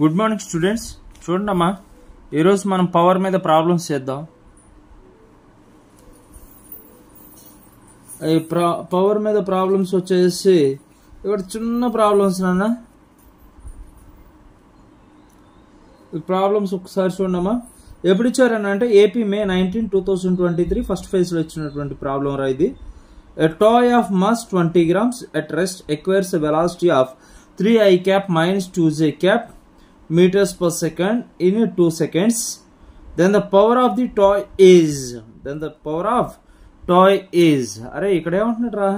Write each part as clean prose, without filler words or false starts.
Good morning students. చూడండి అమ్మా, ఈరోజు మనం పవర్ మీద ప్రాబ్లమ్స్ చేద్దాం. ఈ పవర్ మీద ప్రాబ్లమ్స్ వచ్చేసి ఇక్కడ చిన్న ప్రాబ్లమ్స్ నాన్న. ఈ ప్రాబ్లమ్స్ ఒకసారి చూడమ్మా. ఎప్పుడు ఇచ్చారని అంటే ఏపీ May 19, 2023 ఫస్ట్ ఫేజ్ లో ఇచ్చినటువంటి ప్రాబ్లం రా ఇది. A toy of mass 20 grams at rest acquires a velocity of 3i cap minus 2j cap meters per second in 2 seconds. Then the power of the toy is. అరే ఇక్కడ ఏమంటున్నాడు రా,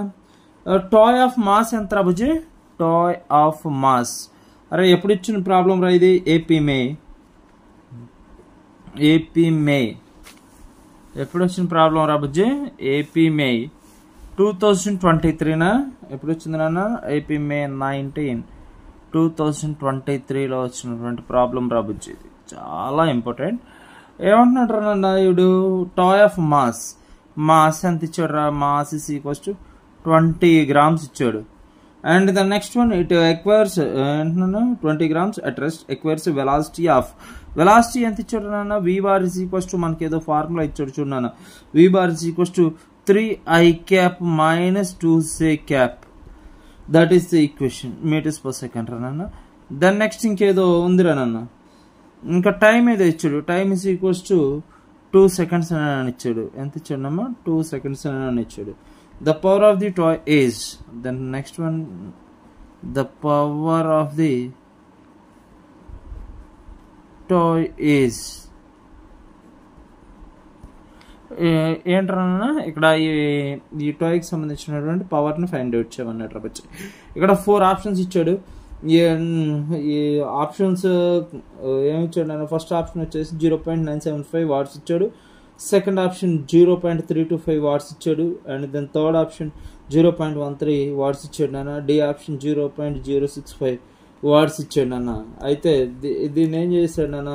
toy of mass ఎంత రా బుజ్జి? Toy of mass. అరే ఎప్పుడు ఇచ్చిన problem రా ఇది? ఏపీ మే ఎప్పుడు వచ్చిన ప్రాబ్లం రా బుజ్జి? ఏపీ May 2023నా ఎప్పుడు వచ్చింది నాన్న? ఏపీ May 19, 2023లో వచ్చినటువంటి ప్రాబ్లం రా బుజ్జి. ఇది చాలా ఇంపార్టెంట్. ఏమంటున్నాడు రా నాన్న ఇప్పుడు? Toy of mass. మాస్ ఎంత ఇచ్చాడు రా? Mass is equals to 20 grams ఇచ్చాడు. And the next one it acquires 20 grams at rest acquires velocity of. Velocity ఎంత ఇచ్చాడు నాన్న? V bar is equals to, మనకి ఏదో ఫార్ములా ఇచ్చాడు చూడు నాన్న. V bar is equals to 3i cap minus 2j cap. That is the equation. Metres per second రా నాన్న. దెన్ నెక్స్ట్ ఇంకేదో ఉందిరా నాన్న. ఇంకా టైం ఏదో ఇచ్చాడు. Time is equals to 2 seconds అని ఇచ్చాడు. ఎంత ఇచ్చాడు అమ్మా? 2 seconds అని ఇచ్చాడు. The power of the toy is. Then next one the power of the toy is. ఏంటన్నా ఇక్కడ ఈ టాయ్కి సంబంధించినటువంటి పవర్ని ఫైండ్ అవుట్ చేయమన్నట్టు వచ్చి ఇక్కడ 4 ఆప్షన్స్ ఇచ్చాడు. ఈ ఆప్షన్స్ ఏమి ఇచ్చాడు అన్న? ఫస్ట్ ఆప్షన్ వచ్చేసి 0.975 watts ఇచ్చాడు. సెకండ్ ఆప్షన్ 0.325 watts ఇచ్చాడు. And then third option 0.13 watts ఇచ్చాడు నాన్న. డి ఆప్షన్ 0.065 watts ఇచ్చాడు నాన్న. అయితే దీన్ని ఏం చేశాడు నాన్న?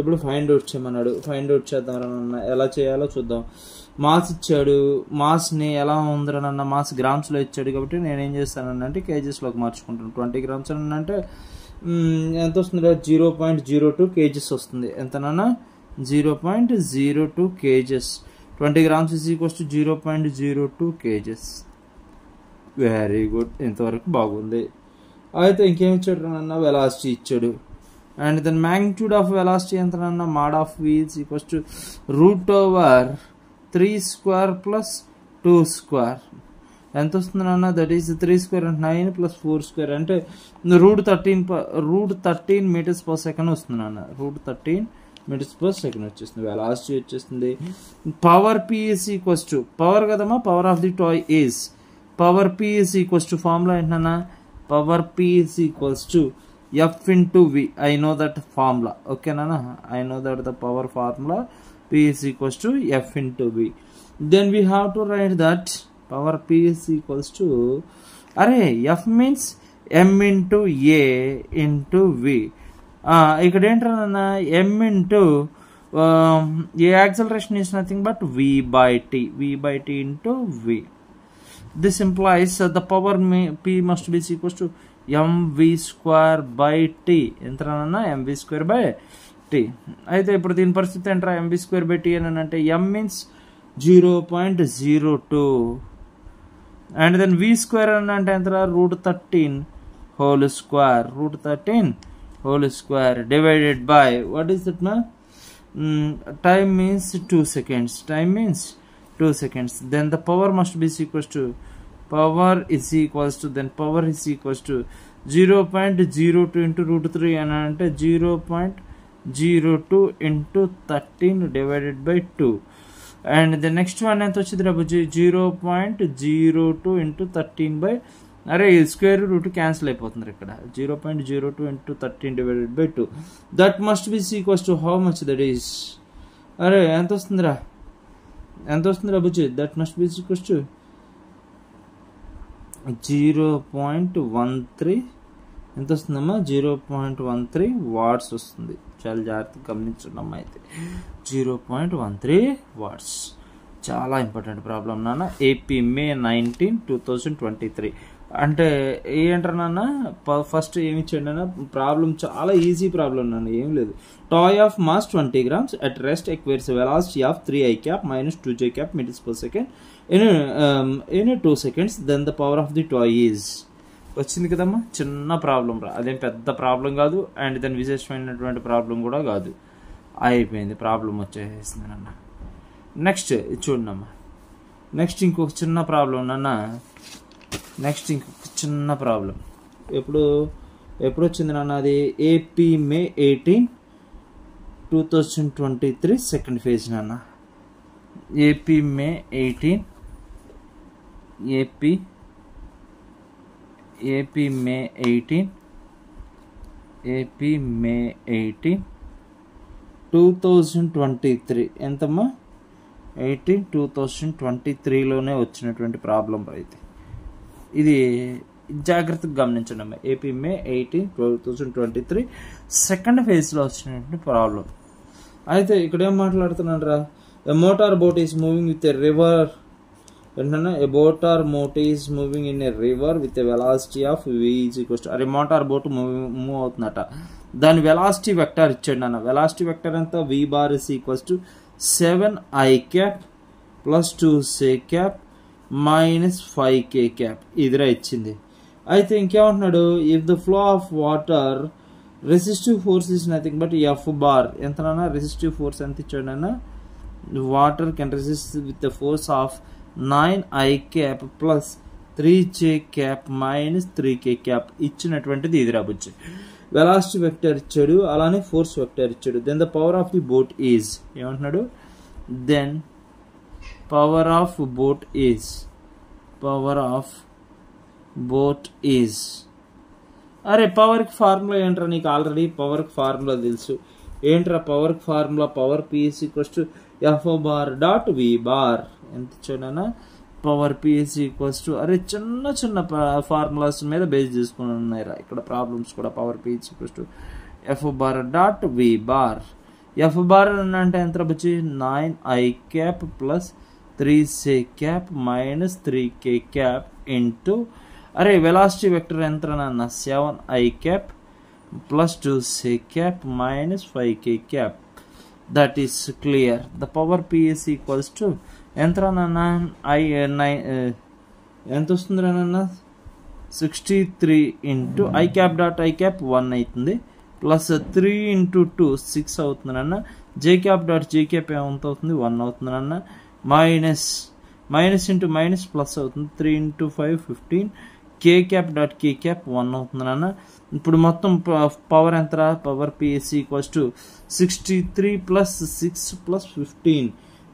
ఇప్పుడు ఫైండ్ అవుట్ చేయమన్నాడు. ఫైండ్ అవుట్ చేద్దాం నాన్న. ఎలా చేయాలో చూద్దాం. మాస్ ఇచ్చాడు. మాస్ని ఎలా ఉందిరనన్న? మాస్ గ్రామ్స్లో ఇచ్చాడు కాబట్టి నేనేం చేస్తానంటే కేజెస్లోకి మార్చుకుంటాను. 20 grams అని అంటే ఎంత వస్తుంది? 0.02 kgs వస్తుంది. ఎంతనన్నా? 0.02 kgs. 20 grams is equals to 0.02 kgs. Very good, ఇంతవరకు బాగుంది. అయితే ఇంకేం ఇచ్చాడు నాన్న? వెలాసిటీ ఇచ్చాడు. And then magnitude of velocity ఎంతనన్నా? Mod of v is equals to √3 square plus 2 square. ఎంత వస్తుంది నాన్న? దట్ ఈస్ 3 square అంటే 9 plus 4 square అంటే √13 meters per second వస్తుంది నాన్న. √13 meters per second వచ్చేస్తుంది. వెలాసిటీ వచ్చేస్తుంది. Power p is equals to, power కదమ్మా, power of the toy is. Power p is equals to formula ఏంటన్నా? Power p is equals to F into V. I know that formula. Okay nana, I know that the power formula P is equals to F into V. Then we have to write that power P is equals to, array F means M into A into V. ఇక్కడ ఏంటన్నా? M into A acceleration is nothing but V by T into V. This implies the power P must be equals to mv square by t. ఎంతనన్నా? mv square by t. అయితే ఇప్పుడు దీని పరిస్థితి ఏంట్రా? mv square by t అని అంటే m means 0.02 and then v square అని అంటే ఎంతరా? √13 whole square divided by what is it ma? Time means 2 seconds. Then the power must be equals to, power is equals to 0.02 into √3 అని అంటే 0.02 into 13 divided by 2. And the next one ఎంత వచ్చింది రాబోజీ? 0.02 into 13 by, అరే square root cancel అయిపోతుంది ఇక్కడ. 0.02 into 13 divided by 2. That must be equals to how much? That is, అరే ఎంత వస్తుంది రాబోజీ? That must be equals to 0.13. ఎంత వస్తుందమ్మా? 0.13 watts వస్తుంది. చాలా జాగ్రత్తగా గమనించండి అమ్మా. అయితే 0.13 watts. చాలా ఇంపార్టెంట్ ప్రాబ్లం నాన్న. AP May 19, 2023. అంటే ఏంటారు నాన్న, ఫస్ట్ ఏమి ఇచ్చాడు నాన్న, ప్రాబ్లం చాలా ఈజీ ప్రాబ్లం నాన్న, ఏం లేదు. Toy of mass 20 grams at rest acquires velocity of 3i cap minus 2j cap meters per second in 2 seconds, then the power of the toy is. వచ్చింది కదమ్మా, చిన్న ప్రాబ్లం రా, అదేం పెద్ద ప్రాబ్లం కాదు అండ్ దాని విశేషమైనటువంటి ప్రాబ్లం కూడా కాదు. అయిపోయింది, ప్రాబ్లం వచ్చేసింది నాన్న. నెక్స్ట్ చూడమ్మా, నెక్స్ట్ ఇంకొక చిన్న ప్రాబ్లం నాన్న, నెక్స్ట్ ఇంకొక చిన్న ప్రాబ్లం. ఎప్పుడు వచ్చింది నాన్న అది? ఏపీ మే 18, 2023 సెకండ్ ఫేజ్ నాన్న. ఏపీ మే 18, ఏపీ మే 18 2023. ఎంతమ్మా? 2023లోనే వచ్చినటువంటి ప్రాబ్లం అయితే ఇది, జాగ్రత్తగా గమనించండి అమ్మా. ఏపీ మే 18, 2023 సెకండ్ ఫేజ్లో వచ్చినటువంటి ప్రాబ్లం. అయితే ఇక్కడ ఏం మాట్లాడుతున్నాను రా, a motor boat is moving with a river. ఏంటన్నా, a motor boat is moving in a river with a velocity of v is equals to, అరే మోటార్ బోట్ మూవ్ అవుతుందట, దాని వెలాసిటీ వెక్టర్ ఇచ్చాడు నాన్న. వెలాసిటీ వెక్టర్ ఎంత? v bar is equals to 7i cap plus 2c cap minus 5k cap ఇదిరా ఇచ్చింది. అయితే ఇంకేమంటున్నాడు, if the flow of water resistive force is nothing but F bar. ఎంత నాన్న? రెసిస్టివ్ ఫోర్స్ ఎంత ఇచ్చాడు నాన్న? Water can resist with the force of 9i cap plus 3j cap minus 3k cap ఇచ్చినటువంటిది ఇది రాబుచ్చి. వెలాసిటీ వెక్టర్ ఇచ్చాడు, అలానే ఫోర్స్ వెక్టర్ ఇచ్చాడు. Then the power of the boat is, ఏమంటున్నాడు? Then power of boat is అరే పవర్కి formula ఏంట్రా? నీకు ఆల్రెడీ పవర్కి ఫార్ములా తెలుసు. ఏంట్రా పవర్కి formula? Power PS equals to F bar dot V bar. ఎంత ఇచ్చాడన్నా? పవర్ పిఎస్ ఈక్వల్స్ టు, అరే చిన్న చిన్న ఫార్ములాస్ మీద బేస్ చేసుకుని ఉన్నాయిరా ఇక్కడ ప్రాబ్లమ్స్ కూడా. Power PS equals to F bar dot V bar. F bar అంటే ఎంత వచ్చి 9i cap plus 3c cap minus 3k cap into, అరే వెలాసిటీ వెక్టర్ ఎంత నాన్న? 7i cap plus 2c cap minus 5k cap. That is clear. The power PS equals to ఎంత నాన్న? ఎంత వస్తుంది నాన్న? 63 ఇంటూ i cap డాట్ i cap 1 అవుతుంది, ప్లస్ 3 ఇంటూ 2 6 అవుతుంది నాన్న. j cap dot j cap ఎంత అవుతుంది? 1 అవుతుంది నాన్న. మైనస్ ఇంటూ మైనస్ ప్లస్ అవుతుంది, 3 into 5 15. k cap dot k cap 1 అవుతుంది నాన్న. ఇప్పుడు మొత్తం పవర్ ఎంతరా? Power PS equals to 63 plus 6 plus 15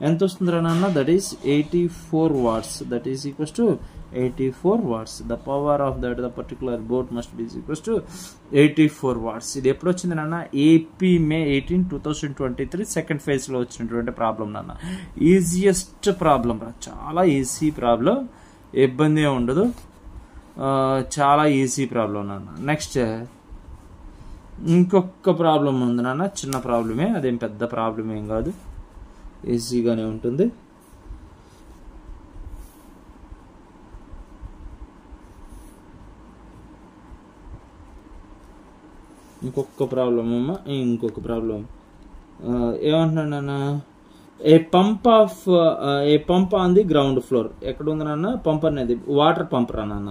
ఎంత వస్తుంది రా నాన్న? That is 84 watts. That is equals to 84 watts. The power of that the particular boat must be equals to 84 watts. ఇది ఎప్పుడు వచ్చింది నాన్న? ఏపీ మే 18, 2023 సెకండ్ ఫేజ్లో వచ్చినటువంటి ప్రాబ్లం నాన్న. ఈజియెస్ట్ ప్రాబ్లం రా, చాలా ఈజీ ప్రాబ్లం, ఇబ్బంది ఉండదు, చాలా ఈజీ ప్రాబ్లం నాన్న. నెక్స్ట్ ఇంకొక ప్రాబ్లం ఉంది నాన్న, చిన్న ప్రాబ్లమే, అదేం పెద్ద ప్రాబ్లం ఏం కాదు, ఈజీగానే ఉంటుంది. ఇంకొక ప్రాబ్లం అమ్మ, ఇంకొక ప్రాబ్లం ఏమంటున్నాను నాన్న? A pump on the ground floor. ఎక్కడ ఉంది నాన్న? పంప్ అనేది వాటర్ పంప్ రా నాన్న.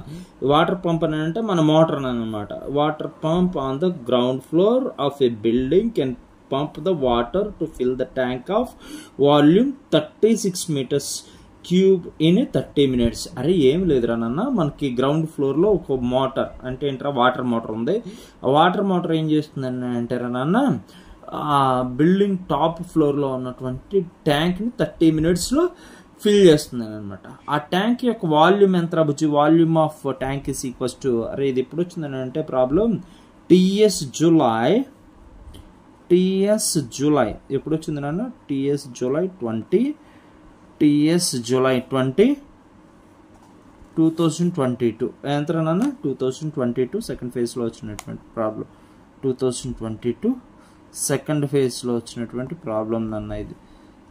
వాటర్ పంప్ అని అంటే మన మోటార్ అన్నమాట. Water pump on the ground floor of A building can pump the water to fill the tank of volume 36 meters cube in 30 minutes. అరే ఏం లేదురా నాన్న, మనకి గ్రౌండ్ ఫ్లోర్లో ఒక మోటార్ అంటే ఏంట్రా? వాటర్ మోటార్ ఉంది. ఆ వాటర్ మోటార్ ఏం చేస్తుందని అంటారా నాన్న? ఆ బిల్డింగ్ టాప్ ఫ్లోర్లో ఉన్నటువంటి ట్యాంక్ని 30 minutesలో ఫిల్ చేస్తుంది అనమాట. ఆ ట్యాంక్ యొక్క వాల్యూమ్ ఎంత బుజ్జి? Volume of tank is equals to, అరే ఇది ఎప్పుడు వచ్చిందని అంటే ప్రాబ్లం టీఎస్ జూలై ఎప్పుడు వచ్చింది నాన్న? టీఎస్ జూలై 20 2022 ఎంత నాన్న? 2022 సెకండ్ ఫేజ్లో వచ్చినటువంటి ప్రాబ్లం. 2022 సెకండ్ ఫేజ్లో వచ్చినటువంటి ప్రాబ్లం నాన్న. ఇది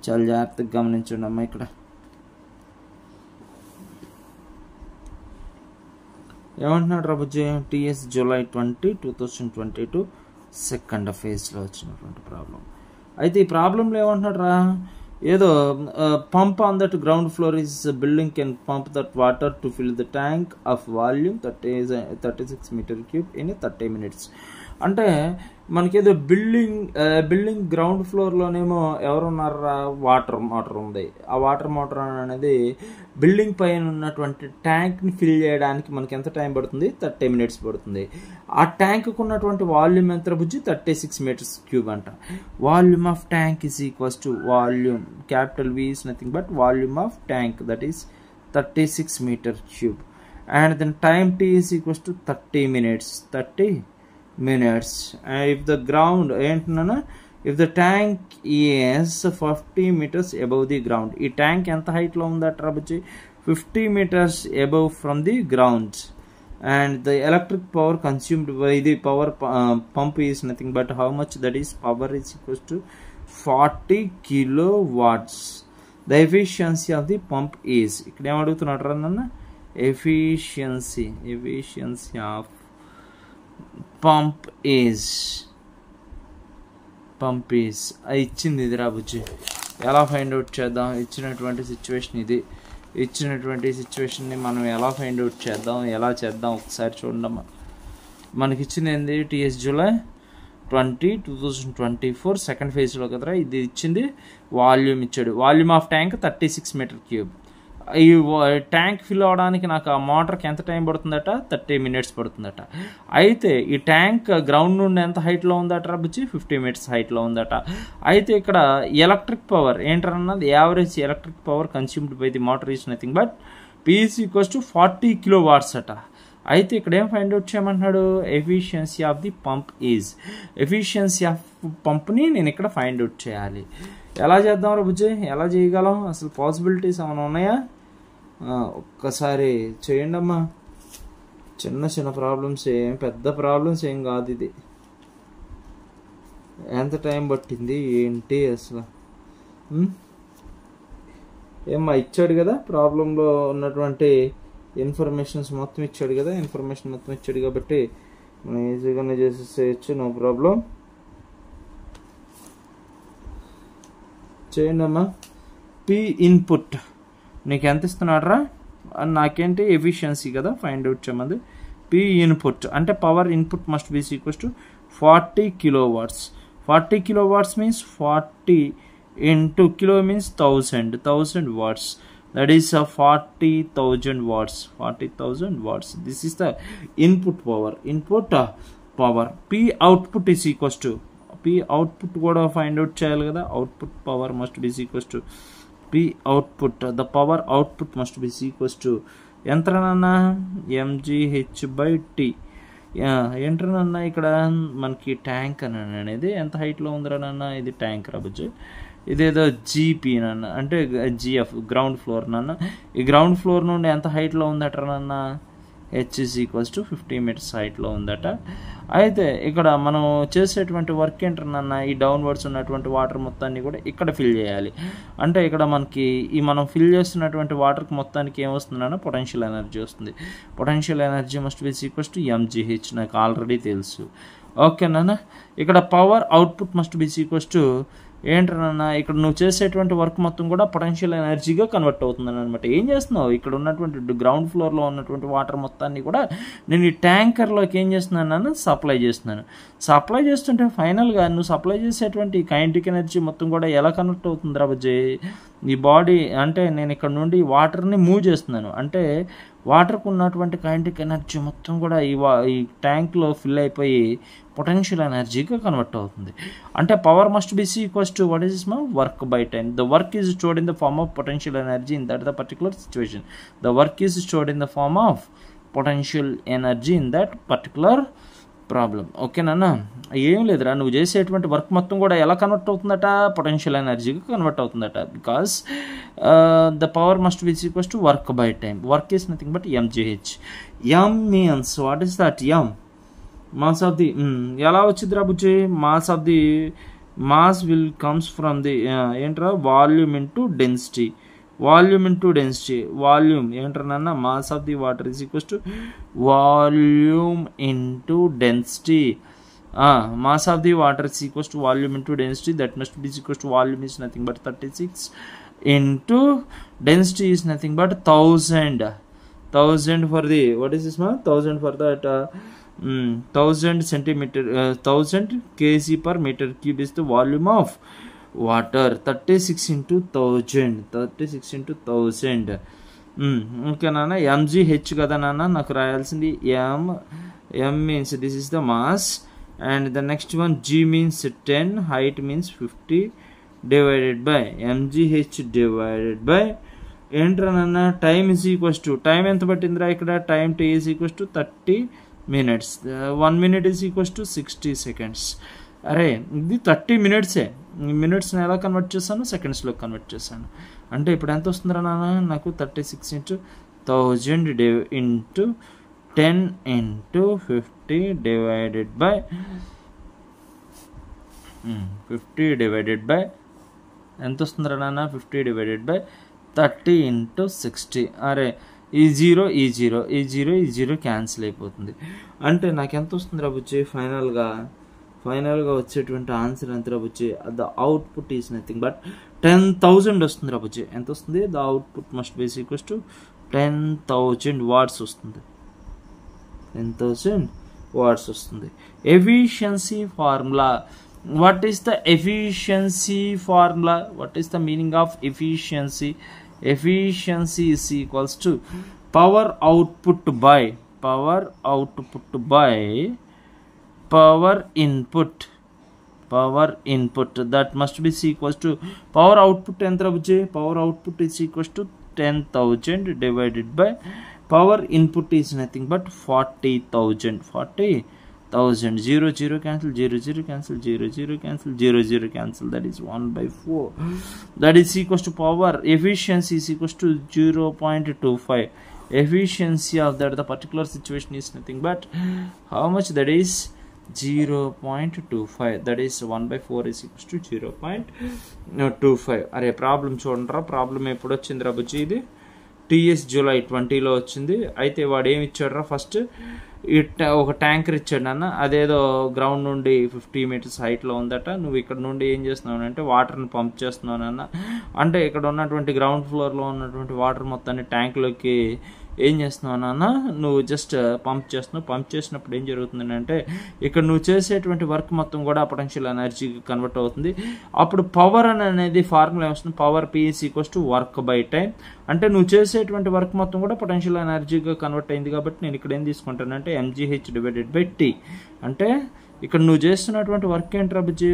చాలా జాగ్రత్తగా గమనించండి అమ్మ. ఇక్కడ ఏమంటున్నాడు రా బుజ్జి, టీఎస్ జూలై 2022 సెకండ్ ఫేజ్లో వచ్చినటువంటి ప్రాబ్లం. అయితే ఈ ప్రాబ్లంలో ఏమంటున్నాడు రా, ఏదో pump on that ground floor is building can pump that water to fill the tank of volume 36 metre cube in 30 minutes. అంటే మనకేదో బిల్డింగ్ గ్రౌండ్ ఫ్లోర్లోనేమో ఎవరున్నారా, వాటర్ మోటార్ ఉంది. ఆ వాటర్ మోటార్ అనేది బిల్డింగ్ పైన ఉన్నటువంటి ట్యాంక్ని ఫిల్ చేయడానికి మనకి ఎంత టైం పడుతుంది, 30 minutes పడుతుంది. ఆ ట్యాంక్కు ఉన్నటువంటి వాల్యూమ్ ఎంత బుజ్జి, 36 meters cube అంట. Volume of tank is equals to volume, capital V is nothing but volume of tank, that is 36 meter cube, and then time T is equals to 30 minutes. If the ground if the tank is 50 meters above the ground, ఈ tank ఎంత height లో ఉందట బుజ్జి, 50 meters above from the ground, and the electric power consumed by the power pump is nothing but how much, that is power is equals to 40 kilowatts. The efficiency of the pump is, ఇక్కడ ఏం అడుగుతున్నాడు రా నన్ను, efficiency of pump is ఇచ్చింది ఇది రా బుజ్జి. ఎలా find out చేద్దాం, ఇచ్చినటువంటి సిచ్యువేషన్ని మనం ఎలా ఫైండ్ అవుట్ చేద్దాం, ఎలా చేద్దాం ఒకసారి చూడమ్మా. మనకి ఇచ్చింది ఏంది, టీఎస్ జూలై 2024 సెకండ్ ఫేజ్లో కదరా ఇది ఇచ్చింది. వాల్యూమ్ ఇచ్చాడు, volume of tank 36 meter cube. ఈ ట్యాంక్ ఫిల్ అవడానికి నాకు ఆ మోటార్కి ఎంత టైం పడుతుందట, 30 minutes పడుతుందట. అయితే ఈ ట్యాంక్ గ్రౌండ్ నుండి ఎంత హైట్లో ఉందట బుజ్జి, 50 meters హైట్లో ఉందట. అయితే ఇక్కడ ఎలక్ట్రిక్ పవర్ ఏంటన్నది, average electric power consumed by the motor is nothing but P is equals to 40 kilowatts అట. అయితే ఇక్కడ ఏం ఫైండ్ అవుట్ చేయమంటున్నాడు, efficiency of the pump is, efficiency of పంప్ని నేను ఇక్కడ ఫైండ్ అవుట్ చేయాలి. ఎలా చేద్దాం రా బుజ్జి, ఎలా చేయగలం, అసలు పాసిబిలిటీస్ ఏమైనా ఉన్నాయా, ఒక్కసారి చేయండి అమ్మా. చిన్న ప్రాబ్లమ్స్, పెద్ద ప్రాబ్లమ్స్ ఏం కాదు. ఇది ఎంత టైం పట్టింది ఏంటి అసలు, ఏమ్మా ఇచ్చాడు కదా ప్రాబ్లంలో ఉన్నటువంటి ఇన్ఫర్మేషన్ మొత్తం ఇచ్చాడు కాబట్టి మనం ఈజీగానే చేసేసేయచ్చు, నో ప్రాబ్లం. చేయండి అమ్మా. పి ఇన్పుట్ నీకు ఎంత ఇస్తున్నాడు రా, నాకేంటి ఎఫిషియన్సీ కదా ఫైండ్ అవుట్ చేయమంది. పి ఇన్పుట్ అంటే power input must be equals to 40 kilowatts. 40 kilowatts means 40 into kilo means 1000 watts, that is 40,000 watts. This is the input power. P output is equals to, P output కూడా find out చేయాలి కదా, output power must be equals to P output, the power output must be equals to ఎంతనన్నా mgh/t. ఏంటనన్నా ఇక్కడ మనకి tank అని అనేది ఎంత హైట్లో ఉందిరానన్నా, ఇది ట్యాంక్ రాబుజ్జు. ఇదేదో జీపీ నన్న అంటే జిఎఫ్ గ్రౌండ్ ఫ్లోర్ నన్న, ఈ గ్రౌండ్ ఫ్లోర్ నుండి ఎంత హైట్లో ఉందటనన్న, H is equals to 50 meters హైట్లో ఉందట. అయితే ఇక్కడ మనం చేసేటువంటి వర్క్ ఏంటన్నా, ఈ డౌన్వర్డ్స్ ఉన్నటువంటి వాటర్ మొత్తాన్ని కూడా ఇక్కడ ఫిల్ చేయాలి. అంటే ఇక్కడ మనకి ఈ మనం ఫిల్ చేస్తున్నటువంటి వాటర్కి మొత్తానికి ఏమొస్తుందన్నా, పొటెన్షియల్ ఎనర్జీ వస్తుంది. Potential energy must be equals to mgh, నాకు ఆల్రెడీ తెలుసు. ఓకేనా. ఇక్కడ power output must be equals to ఏంటన్నా, ఇక్కడ నువ్వు చేసేటువంటి వర్క్ మొత్తం కూడా పొటెన్షియల్ ఎనర్జీగా కన్వర్ట్ అవుతుందని అనమాట. ఏం చేస్తున్నావు, ఇక్కడ ఉన్నటువంటి గ్రౌండ్ ఫ్లోర్లో ఉన్నటువంటి వాటర్ మొత్తాన్ని కూడా నేను ఈ ట్యాంకర్లోకి ఏం చేస్తున్నాను, సప్లై చేస్తుంటే ఫైనల్గా నువ్వు సప్లై చేసేటువంటి కైనెటిక్ ఎనర్జీ మొత్తం కూడా ఎలా కన్వర్ట్ అవుతుంది రాబోజే, ఈ బాడీ అంటే నేను ఇక్కడ నుండి వాటర్ని మూవ్ చేస్తున్నాను, అంటే వాటర్కు ఉన్నటువంటి కైనెటిక్ ఎనర్జీ మొత్తం కూడా ఈ ట్యాంక్లో ఫిల్ అయిపోయి పొటెన్షియల్ ఎనర్జీగా కన్వర్ట్ అవుతుంది. అంటే power must be equals to what is మా work by time. The work is stored in the form of potential energy in that the particular situation. The work is stored in the form of potential energy in that particular problem. ఓకేనా. ఏం లేదురా, నువ్వు చేసేటువంటి work మొత్తం కూడా ఎలా convert అవుతుందట, potential ఎనర్జీగా కన్వర్ట్ అవుతుందట. Because the power must be equals to work by time. Work is nothing but mgh. m means what is that, m mass of the ఎలా వచ్చిందిరా బుజ్జి, mass will comes from the ఏంట్రా volume into density. Volume into density. Volume ఏంటన్నా mass of the water is equals to volume into density. Mass of the water is equals to volume into density. That must be equals to volume is nothing but 36 into density is nothing but 1000. 1000 for the what is this man? 1000 for that 1000 centimeter 1000 kg per meter cube is the volume of water. 36 into 1000. 36 into 1000. Okay nana, mgh kada nana నాకు రాయాల్సింది. m means this is the mass. And the next one, g means 10, height means 50 divided by mgh divided by ఏంట్రనన్నా time is equals to time ఎంత పట్టిందిరా ఇక్కడ time t is equals to 30 minutes. 1 minute is equals to 60 seconds. అరే ఇది 30 minutesే. మినిట్స్ని ఎలా convert చేశాను సెకండ్స్లో convert చేశాను. అంటే ఇప్పుడు ఎంత వస్తుందిరా నాన్న నాకు 36 into 1000 into 10 into 50 divided by 50 divided by ఎంత వస్తుందిరా నాన్న 50 divided by 30 into 60. అరే ఈ జీరో ఈ జీరో ఈ జీరో ఈ జీరో క్యాన్సిల్ అయిపోతుంది. అంటే నాకు ఎంత వస్తుందిరా బుచ్చి ఫైనల్గా వచ్చేటువంటి ఆన్సర్ ఎంత బుచ్చి? The output is nothing but 10,000 వస్తుందిరా బుచ్చి. ఎంత వస్తుంది? The output must be equals to 10,000 watts వస్తుంది. 10,000 వాట్స్ వస్తుంది. Efficiency formula. what is the efficiency formula? What is the meaning of efficiency? Efficiency is equals to power output by power input. That must be equals to power output enter buje. Power output is equals to 10,000 divided by power input is nothing but 40,000. 0 0 cancel, 0 0 cancel, 0 0 cancel, 0 0 cancel. That is 1/4. That is equals to power efficiency is equals to 0.25. Efficiency of that the particular situation is nothing but how much? That is 0.25. That is 1/4 is equals to 0.25. అరే problem చూడండిరా. Problem ఎప్పుడు వచ్చిందిరా బుజ్జి? ఇది TS July 20లో వచ్చింది. అయితే వాడు ఏమి ఇచ్చాడురా? First ఒక tanker ఇచ్చాడు నాన్న. అదేదో గ్రౌండ్ నుండి 50 meters హైట్లో ఉందట. నువ్వు ఇక్కడ నుండి ఏం చేస్తున్నావు అంటే వాటర్ని పంప్ చేస్తున్నావు నాన్న. అంటే ఇక్కడ ఉన్నటువంటి గ్రౌండ్ ఫ్లోర్లో ఉన్నటువంటి వాటర్ మొత్తాన్ని ట్యాంక్లోకి ఏం చేస్తున్నావు నాన్న? నువ్వు జస్ట్ పంప్ చేస్తున్నావు. పంప్ చేసినప్పుడు ఏం జరుగుతుంది అంటే ఇక్కడ నువ్వు చేసేటువంటి వర్క్ మొత్తం కూడా పొటెన్షియల్ ఎనర్జీకి కన్వర్ట్ అవుతుంది. అప్పుడు పవర్ అనేది ఫార్ములా వస్తుంది. Power P is equals to work by time. అంటే నువ్వు చేసేటువంటి వర్క్ మొత్తం కూడా పొటెన్షియల్ ఎనర్జీగా కన్వర్ట్ అయింది. కాబట్టి నేను ఇక్కడ ఏం తీసుకుంటానంటే mgh డివైడెడ్ బై t. అంటే ఇక్కడ నువ్వు చేస్తున్నటువంటి వర్క్ ఏంట్రా బుజ్జి?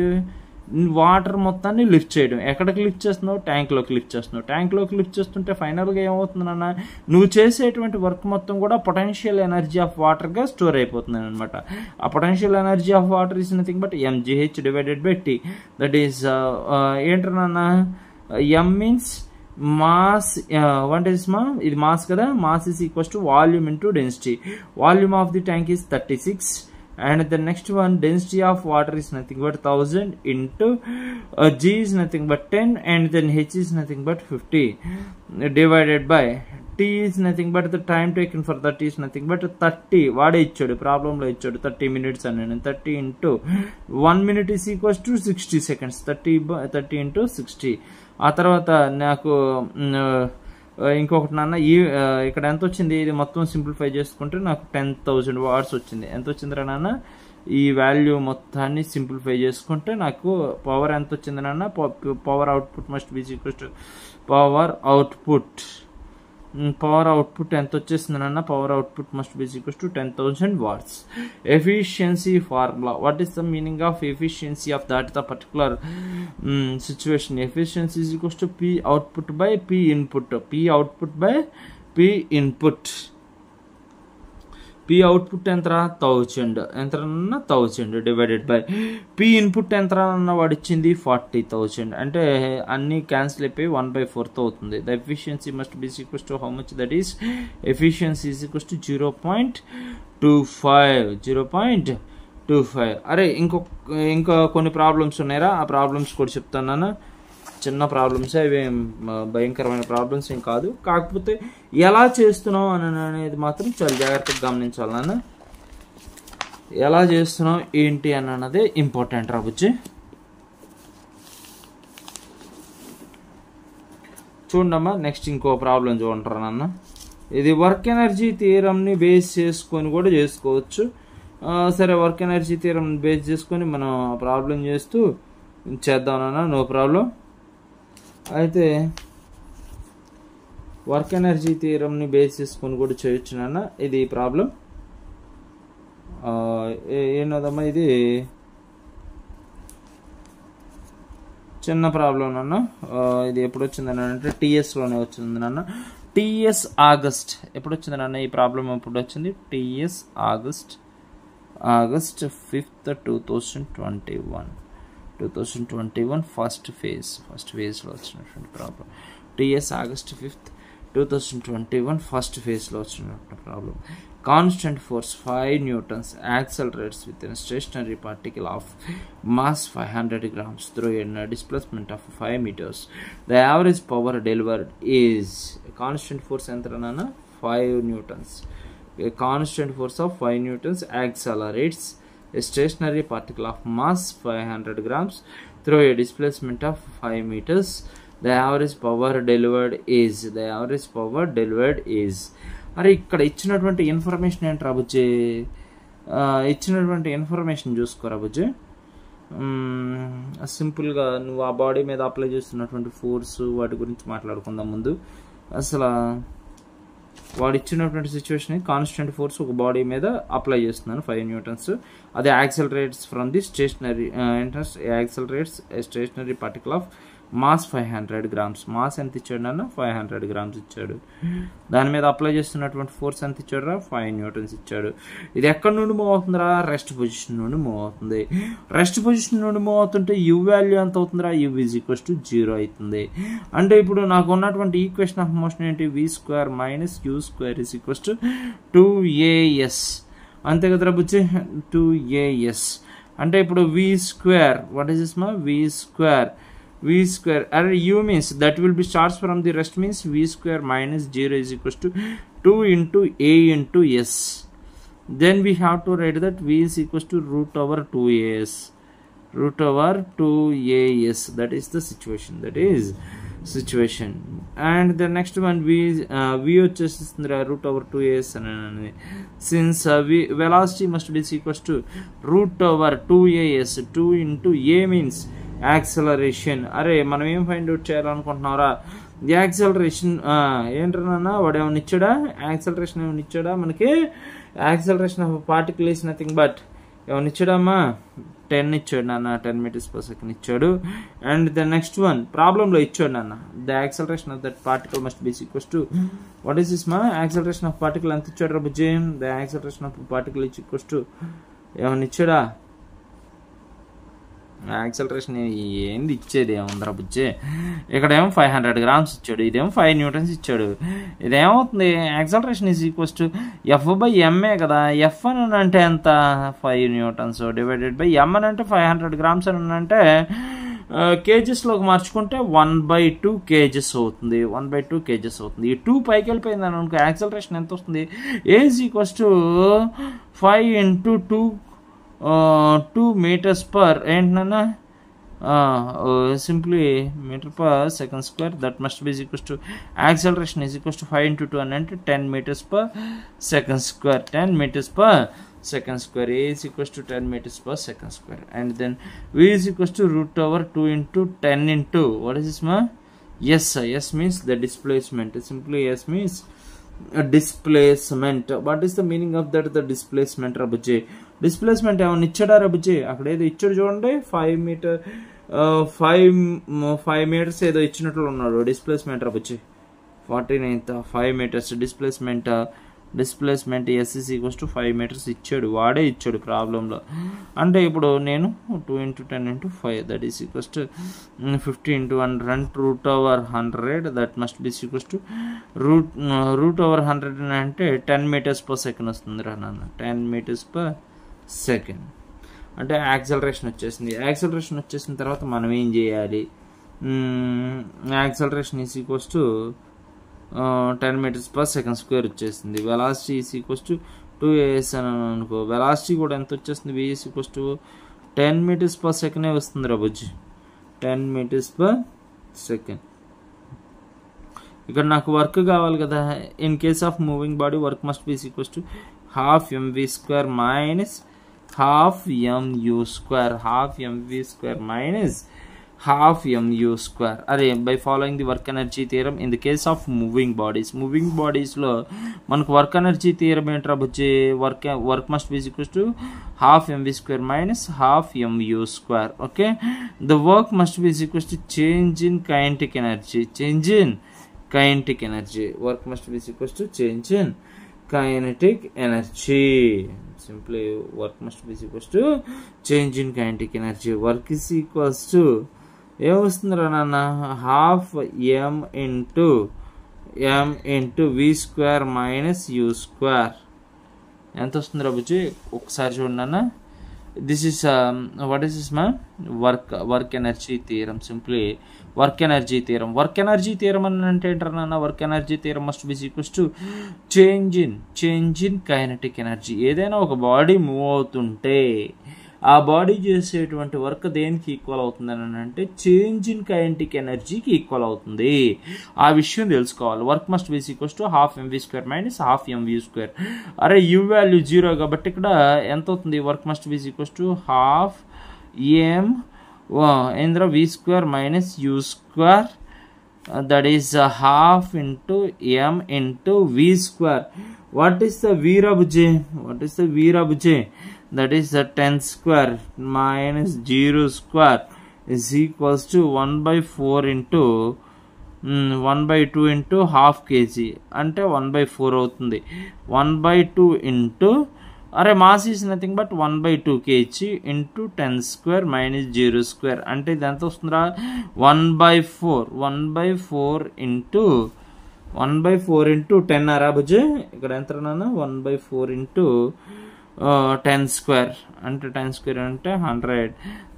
వాటర్ మొత్తాన్ని లిఫ్ట్ చేయడం. ఎక్కడికి లిఫ్ట్ చేస్తున్నావు? ట్యాంక్లోకి లిఫ్ట్ చేస్తున్నావు. ట్యాంక్లోకి లిఫ్ట్ చేస్తుంటే ఫైనల్గా ఏమవుతుందన్న నువ్వు చేసేటువంటి వర్క్ మొత్తం కూడా పొటెన్షియల్ ఎనర్జీ ఆఫ్ వాటర్గా స్టోర్ అయిపోతుంది అనమాట. ఆ potential energy of water is nothing but mgh divided by t. That is ఏంటన్న m means mass. What is ఇది మాస్ కదా. Mass is equals to volume into density. Volume of the tank is 36. And the next one, density of water is nothing but 1000 into G is nothing but 10, and then H is nothing but 50 divided by T is nothing but the time taken for that is nothing but 30. వాడే ఇచ్చాడు ప్రాబ్లంలో ఇచ్చాడు 30 minutes అని. 30 into 1 minute is equals to 60 seconds. 30 into 60. ఆ తర్వాత నాకు ఇంకొకటి నాన్న ఇక్కడ ఎంత వచ్చింది? ఇది మొత్తం సింప్లిఫై చేసుకుంటే నాకు 10,000 వాట్స్ వచ్చింది. ఎంత వచ్చిందిరా నాన్న? ఈ వాల్యూ మొత్తాన్ని సింప్లిఫై చేసుకుంటే నాకు పవర్ ఎంత వచ్చింది నాన్న? Power output must be equals to power output ఎంత వచ్చేసింది నాన్న? Power output must be equals to 10,000 watts. Efficiency formula. What is the meaning of efficiency of that the particular situation? Efficiency is equals to P output by P input. P output by P input. P output ఎంతరా? 1000. ఎంతరన్నా 1000 divided by P input ఎంతరన్నా వాడు ఇచ్చింది 40,000. అంటే అన్ని cancel అయిపోయి 1/4 అవుతుంది. The efficiency must be equals to how much? That is efficiency is equals to 0.25. అరే ఇంకా కొన్ని ప్రాబ్లమ్స్ ఉన్నాయిరా. ఆ ప్రాబ్లమ్స్ కూడా చెప్తాను. చిన్న ప్రాబ్లమ్స్, అవి భయంకరమైన ప్రాబ్లమ్స్ ఏం కాదు. కాకపోతే ఎలా చేస్తున్నాం అనేది మాత్రం చాలా జాగ్రత్తగా గమనించాలి నాన్న. ఎలా చేస్తున్నాం ఏంటి అన్నదే ఇంపార్టెంట్ రా బుజ్జి. చూడమ్మా, నెక్స్ట్ ఇంకో ప్రాబ్లం చూడంటారా నాన్న. ఇది వర్క్ ఎనర్జీ థియరంని బేస్ చేసుకొని కూడా చేసుకోవచ్చు. సరే, వర్క్ ఎనర్జీ థియరం బేస్ చేసుకొని మనం ప్రాబ్లం చేస్తూ చేద్దాం నాన్న, నో ప్రాబ్లం. అయితే వర్క్ ఎనర్జీ థియరంని బేస్ చేసుకొని కూడా చేయొచ్చు నాన్న. ఇది ప్రాబ్లం ఏనదమ్మా, ఇది చిన్న ప్రాబ్లం నాన్న. ఇది ఎప్పుడు వచ్చిందని అంటే టీఎస్లోనే వచ్చింది నాన్న. టీఎస్ ఆగస్ట్ ఎప్పుడు వచ్చింది నాన్న? ఈ ప్రాబ్లం ఎప్పుడు వచ్చింది? టీఎస్ ఆగస్ట్ 5th 2021 ఫస్ట్ ఫేజ్లో వచ్చినటువంటి problem. TS August 5th 2021 first ఫేజ్లో వచ్చినటువంటి problem. Constant force 5 newtons accelerates within a stationary particle of mass 500 grams through a displacement of 5 meters. The average power delivered is constant force entrana 5 newtons. A constant force of 5 newtons accelerates a stationary particle of mass 500 grams through a displacement of 5 meters. The average power delivered is అరే ఇక్కడ ఇచ్చినటువంటి information ఏంటి రాబుజ్జి? ఇచ్చినటువంటి information చూసుకోరా బుజ్జి. సింపుల్గా నువ్వు ఆ body మీద అప్లై చేస్తున్నటువంటి ఫోర్స్ వాటి గురించి మాట్లాడుకుందాం ముందు. అసలు వాడు ఇచ్చినటువంటి సిచ్యువేషన్, కాన్స్టెంట్ ఫోర్స్ ఒక బాడీ మీద అప్లై చేస్తున్నాను 5 newtons. అది accelerates from the stationary stationary particle of mass 500 grams. Mass ఎంత ఇచ్చాడు అన్న? 500 grams ఇచ్చాడు. దాని మీద అప్లై చేస్తున్నటువంటి ఫోర్స్ ఎంత ఇచ్చాడు రా? 5 newtons ఇచ్చాడు. ఇది ఎక్కడి నుండి మూవ్ అవుతుందిరా? రెస్ట్ పొజిషన్ నుండి మూవ్ అవుతుంది. రెస్ట్ పొజిషన్ నుండి మూవ్ అవుతుంటే యూ వాల్యూ ఎంత అవుతుందిరా? యూ ఈజ్ ఈక్వల్స్ టు 0 అవుతుంది. అంటే ఇప్పుడు నాకు ఉన్నటువంటి ఈక్వేషన్ ఆఫ్ మోషన్ ఏంటి? v² - u² is equals to 2as. అంతే కదరా బుచ్చి? 2as అంటే ఇప్పుడు v², వాట్ ఈస్ దిస్ మా? v² and u means that will be starts from the rest means v² - 0 is equals to 2 into a into s. Then we have to write that v is equals to √2as. That is the situation. And the next one v వచ్చేస్తుంది √2as అని. Since velocity must be equals to √2as. 2 into a means acceleration. అరే మనం ఏం find out చేయాలనుకుంటున్నారా? Acceleration ఏంటన్నా? వాడు ఏమైనా ఇచ్చాడా? యాక్సలరేషన్ ఏమైనా ఇచ్చాడా మనకి? Acceleration of particle is nothing but ఏమైనా ఇచ్చాడమ్మా? 10 ఇచ్చాడు నాన్న, 10 meters per second ఇచ్చాడు. అండ్ ద నెక్స్ట్ వన్ ప్రాబ్లంలో ఇచ్చాడు నాన్న, the acceleration of that particle must be equals to what is this మా? యాక్సలరేషన్ ఆఫ్ పార్టికల్ ఎంత ఇచ్చాడు రా బుజ్జి? The acceleration of particle is equals to ఏమైనా ఇచ్చాడా? యాక్సలరేషన్ ఏంది ఇచ్చేది? ఏముందిరా బుజ్జి? ఇక్కడేమో 500 grams ఇచ్చాడు, ఇదేమో 5 newtons ఇచ్చాడు. ఇదేమవుతుంది? Acceleration is equals to F/ma కదా. F అని అంటే ఎంత? 5 newtons డివైడెడ్ బై m అని అంటే 500 grams అని అంటే కేజెస్లోకి మార్చుకుంటే 1/2 kgs అవుతుంది. 1/2 kgs అవుతుంది. ఈ 2 పైకి వెళ్ళిపోయింది అని అనుకో, యాక్సలరేషన్ ఎంత వస్తుంది? A is equals to 5 into 2 meters per ఏంటన్నా? simply meter per second square. That must be equals to acceleration is equals to 5 into 2 and 10 meters per second square. 10 meters per second square. A is equals to 10 meters per second square. And then V is equals to √2 into 10 into what is this ma? Yes, yes means the displacement. Simply yes means a displacement. What is the meaning of that? The displacement rabuje. Displacement ఏమన్నా ఇచ్చాడా రబుజీ? అక్కడ ఏదో ఇచ్చాడు చూడండి, 5 meters ఏదో ఇచ్చినట్లు ఉన్నాడు. Displacement రబుజీ 49th 5 meters displacement S is equals to 5 meters ఇచ్చాడు, వాడే ఇచ్చాడు ప్రాబ్లంలో. అంటే ఇప్పుడు నేను 2 into 10 into 5 that is equals to 50 into 100 √100 that must be equals to √100 అంటే 10 meters per second వస్తుంది రా నాన్న. 10 meters per second అంటే యాక్సలరేషన్ వచ్చేసింది. యాక్సలరేషన్ వచ్చేసిన తర్వాత మనం ఏం చేయాలి? Acceleration is equals to 10 meters per second square వచ్చేసింది. Velocity is equals to 2as అని అనుకో. వెలాసిటీ కూడా ఎంత వచ్చేస్తుంది? v is equals to 10 meters per second వస్తుంది రా బుజ్జి. 10 meters per second. ఇక్కడ నాకు వర్క్ కావాలి కదా. In case of moving body work must be equals to half mv square minus half mu square. half mv square minus half mu square. అరే by following the work energy theorem in the case of moving bodies. Moving బాడీస్లో మనకు work energy theorem ఏంట్రా బుజ్జి? Work must be equals to half mv square minus half mu square. Okay, the work must be equals to change in kinetic energy. Change in kinetic energy. Work must be equals to change in kinetic energy. Simply work must be equals to change in kinetic energy. Work is equals to ఏమొస్తుందిరా నాన్న? half m into v square minus u square. ఎంత వస్తుందిరా బుజ్జి? ఒకసారి చూడండి నాన్న. This is what is this man? Work energy theorem. Simply work energy theorem. Work energy theorem అంటే ఏంటన్నా? work energy theorem must be equals to change in kinetic energy. ఏదైనా ఒక body move అవుతుంటే ఆ బాడీ చేసేటువంటి వర్క్ దేనికి equal అవుతుందని అంటే చేంజ్ ఇన్ కైనెటిక్ ఎనర్జీకి ఈక్వల్ అవుతుంది. ఆ విషయం తెలుసుకోవాలి. Work must be equals to half mv square minus half mu square. అరే యు వాల్యూ 0 కాబట్టి ఇక్కడ ఎంత అవుతుంది? Work must be equals to half m ఏంద్ర v square minus u square. That is half into m into v square. What is the v rabuje? What is the v rabuje? That is the 10 square minus 0 square is equals to 1/4 into 1/2 into half kg అంటే 1/4 అవుతుంది. 1/2 into అరే mass is nothing but 1/2 kg into 10 square minus 0 square అంటే ఇది ఎంత వస్తుందిరా? 1/4 into 10 అరా బుజ్జి? ఇక్కడ ఎంత నాన్న? 1/4 into 10 square అంటే 10 square అంటే 100.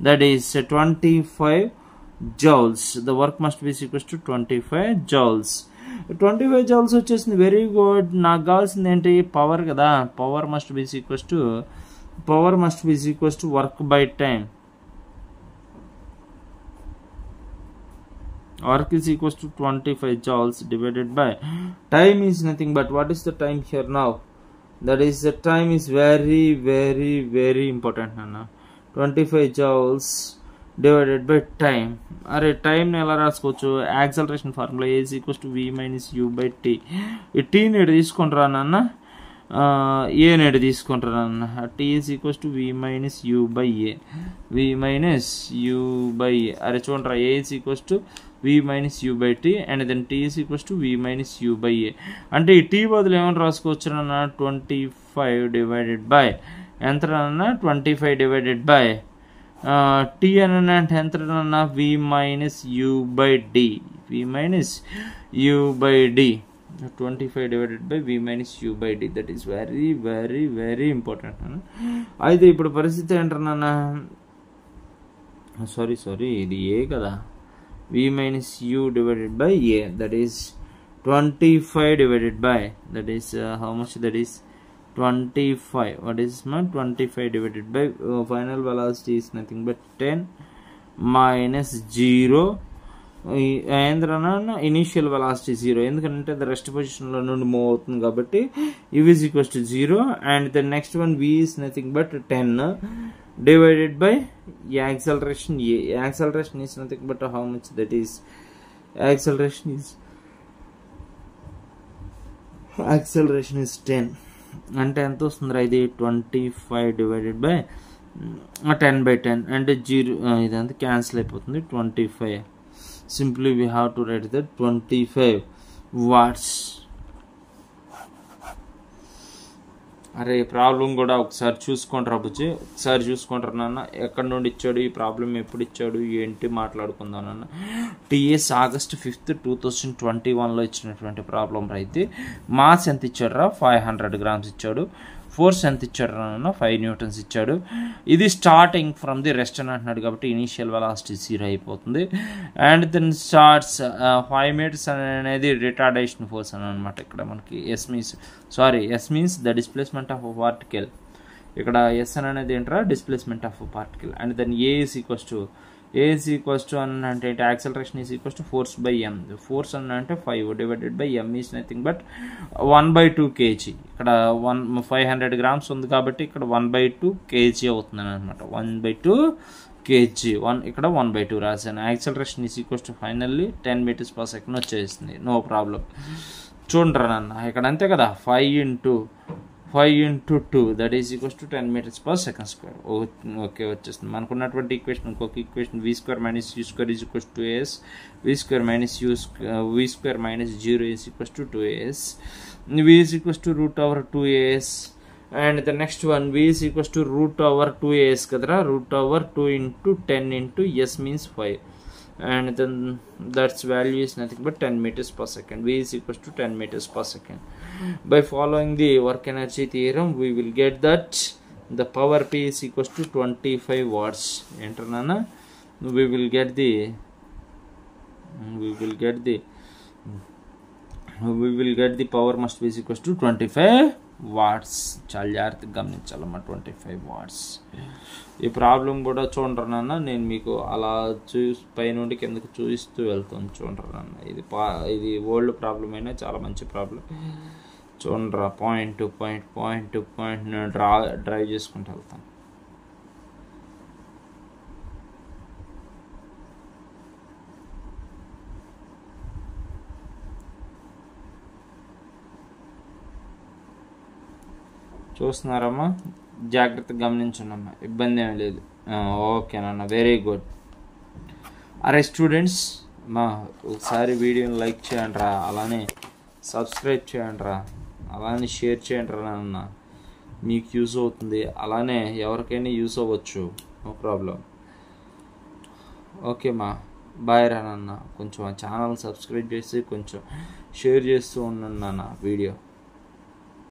That is 25 joules. The work must be equals to 25 joules. 25 joules వచ్చేసింది. Very good. నాకు కావాల్సింది ఏంటి? పవర్ కదా. Power must be equals to work by time. Work is equals to 25 joules divided by time is nothing but what is the time here now? That is the time is very important nana. 25 joules divided by time. అరే time ని ఎలా రాసుకోవచ్చు? Acceleration formula is equals to v minus u by t. ఈ t ని తీసుకుంటారా నాన్న? a ని తీసుకుంటారా నాన్న? t is equals to v minus u by a. అరే చూడండి, a is equals to v minus u by t and then t is equals to v minus u by a. అంటే ఈ t బదులు ఏమని రాసుకోవచ్చు అన్న? 25 divided by ఎంత అన్న? 25 divided by t అని అంటే ఎంత అన్న? v minus u by d. 25 divided by v minus u by d. That is very important అన్న. అయితే ఇప్పుడు పరిస్థితి ఏంటన్నా? సారీ ఇది ఏ కదా. v minus u divided by a. That is 25 divided by, that is how much? That is 25. What is 25 divided by final velocity is nothing but 10 minus 0 initial velocity 0. ఎందుకంటే the rest position లో నుండి move అవుతుంది కాబట్టి u is equals to 0 and the next one v is nothing but 10 divided by acceleration a. Acceleration is nothing but how much? That is acceleration is 10 అంటే ఎంత వస్తుందిరా? ఇది 25 divided by 10/10 అంటే 0 ఇదంతా క్యాన్సిల్ అయిపోతుంది. 25 simply we have to write that 25 watts. అరే problem కూడా ఒకసారి చూసుకుంటారా బుజ్జి? ఒకసారి చూసుకుంటారు నాన్న. ఎక్కడి నుండి ఇచ్చాడు ఈ ప్రాబ్లం, ఎప్పుడు ఇచ్చాడు, ఏంటి మాట్లాడుకుందాం నాన్న. టీఎస్ August 5th 2021లో ఇచ్చినటువంటి ప్రాబ్లం అయితే మాస్ ఎంత ఇచ్చాడు రా? 500 grams ఇచ్చాడు. ఫోర్స్ ఎంత ఇచ్చాడు అన్న 5 న్యూటన్స్ ఇచ్చాడు. ఇది స్టార్టింగ్ ఫ్రమ్ ది రెస్ట్ అని అంటున్నాడు కాబట్టి ఇనీషియల్ వెలాసిటీ 0 అయిపోతుంది. అండ్ దెన్ స్టార్ట్స్ 5 మీటర్స్ అనేది రిటార్డేషన్ ఫోర్స్ అని అనమాట. ఇక్కడ మనకి S means the displacement of particle. ఇక్కడ ఎస్ అనేది ఏంట్రా displacement of particle. And then A is equals to అని అంటే acceleration is equals to force by M. Force అని అంటే 5 divided by M is nothing but 1/2 kg. ఇక్కడ 500 grams ఉంది కాబట్టి ఇక్కడ 1/2 kg అవుతుంది అనమాట. 1/2 kg ఇక్కడ 1/2 రాశాను. Acceleration is equals to finally 10 meters per second వచ్చేసింది. No problem. చూడరా నాన్న ఇక్కడ అంతే కదా, 5 into 2 that is equals to 10 meters per second square. Okay వచ్చేస్తుంది మనకున్నటువంటి ఈక్వేషన్. ఇంకొక equation v square minus u square is equals to as v square minus 0 is equals to 2as. v is equals to root over 2as. And the next one v is equals to root over 2as kadra, root over 2 into 10 into s means 5. And then that's value is nothing but 10 meters per second. v is equals to 10 meters per second. By following the work energy theorem we will get that the power P is equals to 25 watts. Enter nana, we will get the power must be equals to 25 watts. చాలా జాగ్రత్తగా గమనించాలమ్మా. 25 watts. ఈ problem కూడా చూడరు నాన్న, నేను మీకు అలా పైనుండి కిందకి చూపిస్తూ వెళ్తాను. చూడరు నాన్న, ఇది ఓల్డ్ ప్రాబ్లం అయినా చాలా మంచి ప్రాబ్లం. చూడరా పాయింట్ టు పాయింట్ నేను డ్రైవ్ చేసుకుంటూ వెళ్తాను. చూస్తున్నారమ్మా, జాగ్రత్తగా గమనించండమ్మా, ఇబ్బంది ఏమీ లేదు. ఓకేనన్న, వెరీ గుడ్. అరే స్టూడెంట్స్ ఒకసారి వీడియోని లైక్ చేయండి రా, అలానే సబ్స్క్రైబ్ చేయండి రా, అలానే షేర్ చేయండి రా నాన్న, మీకు యూజ్ అవుతుంది. అలానే ఎవరికైనా యూజ్ అవ్వచ్చు, నో ప్రాబ్లం. ఓకే బాయ్ రా నాన్న. కొంచెం ఆ ఛానల్ సబ్స్క్రైబ్ చేసి కొంచెం షేర్ చేస్తూ ఉన్నాను నాన్న వీడియో.